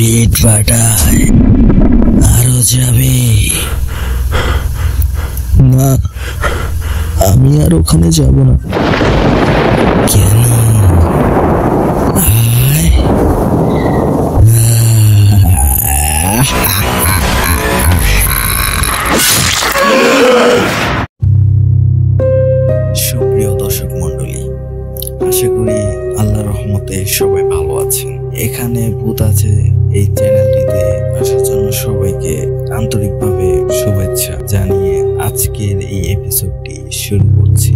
যাবি ইট ভাটায়? আরো যাবি? না, আমি আর ওখানে যাব না। কেন? আয়। সুপ্রিয় দর্শক মন্ডলী, আশা করি আল্লাহর রহমতে সবাই ভালো আছেন। এখানে ভূত আছে এই চ্যানেলটিতে আসার জন্য সবাইকে আন্তরিকভাবে শুভেচ্ছা জানিয়ে আজকের এই এপিসোডটি শুরু করছি।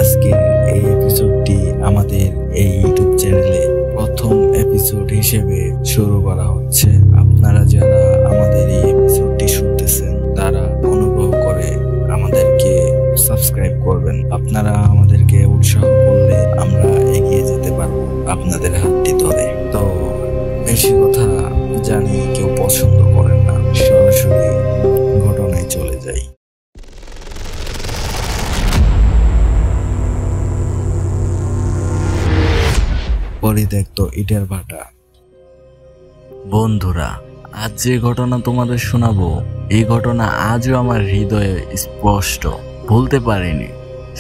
আজকের এই এপিসোডটি আমাদের এই ইউটিউব চ্যানেলে প্রথম এপিসোড হিসেবে শুরু করা হচ্ছে। আপনারা যারা আমাদের এই এপিসোডটি শুনতেছেন তারা অনুগ্রহ করে আমাদেরকে সাবস্ক্রাইব করবেন। আপনারা আমাদেরকে উৎসাহ করলে আমরা এগিয়ে যেতে পারবো আপনাদের হাতটি ধরে। তো বেশি কথা জানি কেউ পছন্দ করেন না, সরাসরি ঘটনায় চলে যাই। পরিত্যক্ত ইটের ভাটা। বন্ধুরা, আজ যে ঘটনা তোমাদের শোনাবো, এই ঘটনা আজও আমার হৃদয়ে স্পষ্ট, ভুলতে পারিনি।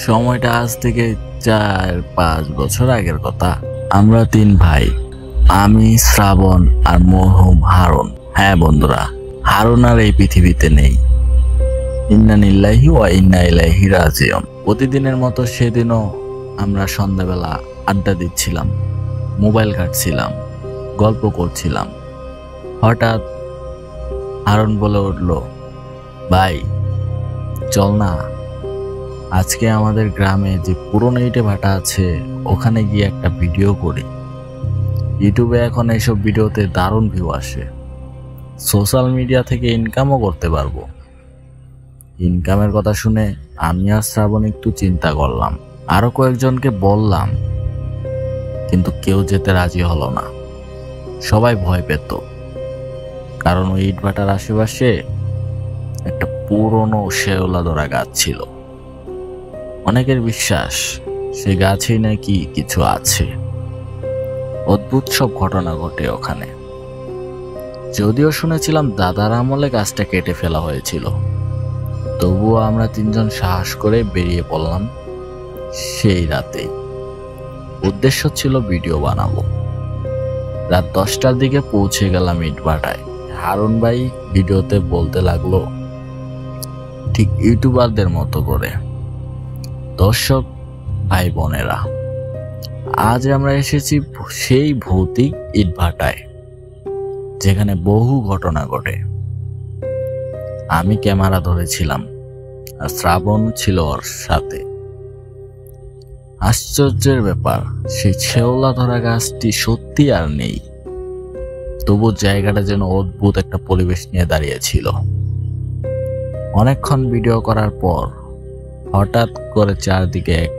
সময়টা আজ থেকে 4-5 বছর আগের কথা। আমরা 3 ভাই, আমি, শ্রাবণ আর মরহুম হারুন। হ্যাঁ বন্ধুরা, হারুন আর এই পৃথিবীতে নেই। ইন্না লিল্লাহি ওয়া ইন্না ইলাইহি রাজিউন। প্রতিদিনের মতো সেদিনও আমরা সন্ধ্যাবেলা আড্ডা দিচ্ছিলাম, মোবাইল ঘাঁটছিলাম, গল্প করছিলাম। হঠাৎ হারুন বলে উঠল, ভাই চল না, আজকে আমাদের গ্রামে যে পুরনো ইটে ভাটা আছে ওখানে গিয়ে একটা ভিডিও করি। ইউটিউবে এখন এইসব ভিডিওতে দারুণ ভিউ আসে, সোশ্যাল মিডিয়া থেকে ইনকামও করতে পারবো। ইনকামের কথা শুনে আমি আর শ্রাবণ একটু চিন্তা করলাম, আরো কয়েকজনকে বললাম, কিন্তু কেউ যেতে রাজি হলো না। সবাই ভয় পেত, কারণ ওই ইট ভাটার আশেপাশে একটা পুরনো শেওলা ধরা গাছ ছিল। অনেকের বিশ্বাস সে গাছেই নাকি কিছু আছে। অদ্ভুত সব ঘটনা ঘটে ওখানে। যদিও শুনেছিলাম দাদার আমলে গাছটা কেটে ফেলা হয়েছিল, তবুও আমরা 3 জন সাহস করে বেরিয়ে পড়লাম সেই রাতেই। উদ্দেশ্য ছিল ভিডিও বানাবো। রাত 10টার দিকে পৌঁছে গেলাম ইট ভাটায়। হারুন ভাই ভিডিওতে বলতে লাগলো ঠিক ইউটিউবারদের মতো করে, দর্শক ভাই বোনেরা, আজ আমরা এসেছি সেই ভৌতিক ইট ভাটায় যেখানে বহু ঘটনা ঘটে। আমি ক্যামেরা ধরেছিলাম আর শ্রাবণ ছিল ওর সাথে। আশ্চর্যের ব্যাপার, সেই শেওলা ধরা গাছটি সত্যি আর নেই, তবু জায়গাটা যেন অদ্ভুত একটা পরিবেশ নিয়ে দাঁড়িয়েছিল। অনেকক্ষণ ভিডিও করার পর হঠাৎ করে চারদিকে এক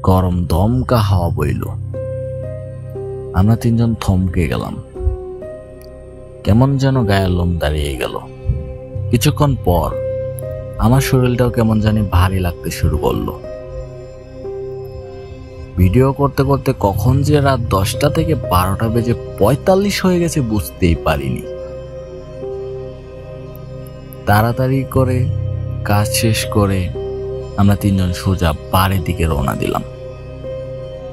গরম দমকা হাওয়া বইল। আমরা 3 জন থমকে গেলাম, কেমন যেন গায়ের লোম দাঁড়িয়ে গেল। কিছুক্ষণ পর আমার শরীরটাও কেমন জানি ভারী লাগতে শুরু করলো। ভিডিও করতে করতে কখন যে রাত 10টা থেকে 12টা বেজে 45 হয়ে গেছে বুঝতেই পারিনি। তাড়াতাড়ি করে কাজ শেষ করে আমরা 3 জন সোজা বাড়ির দিকে রওনা দিলাম।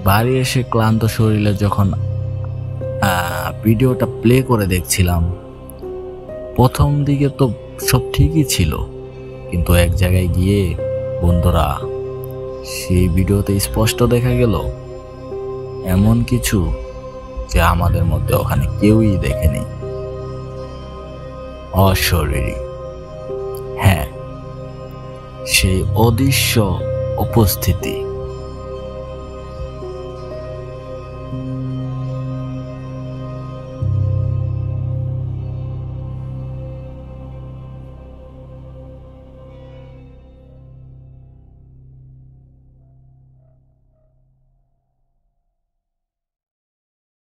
বাড়ি এসে ক্লান্ত শরীরে যখন ভিডিওটা প্লে করে দেখছিলাম, প্রথম দিকে তো সব ঠিকই ছিল, কিন্তু এক জায়গায় গিয়ে বন্ধুরা, সেই ভিডিওতে স্পষ্ট দেখা গেল এমন কিছু যে আমাদের মধ্যে ওখানে কেউই দেখেনি। অশরীরী, হ্যাঁ, সেই অদৃশ্য উপস্থিতি।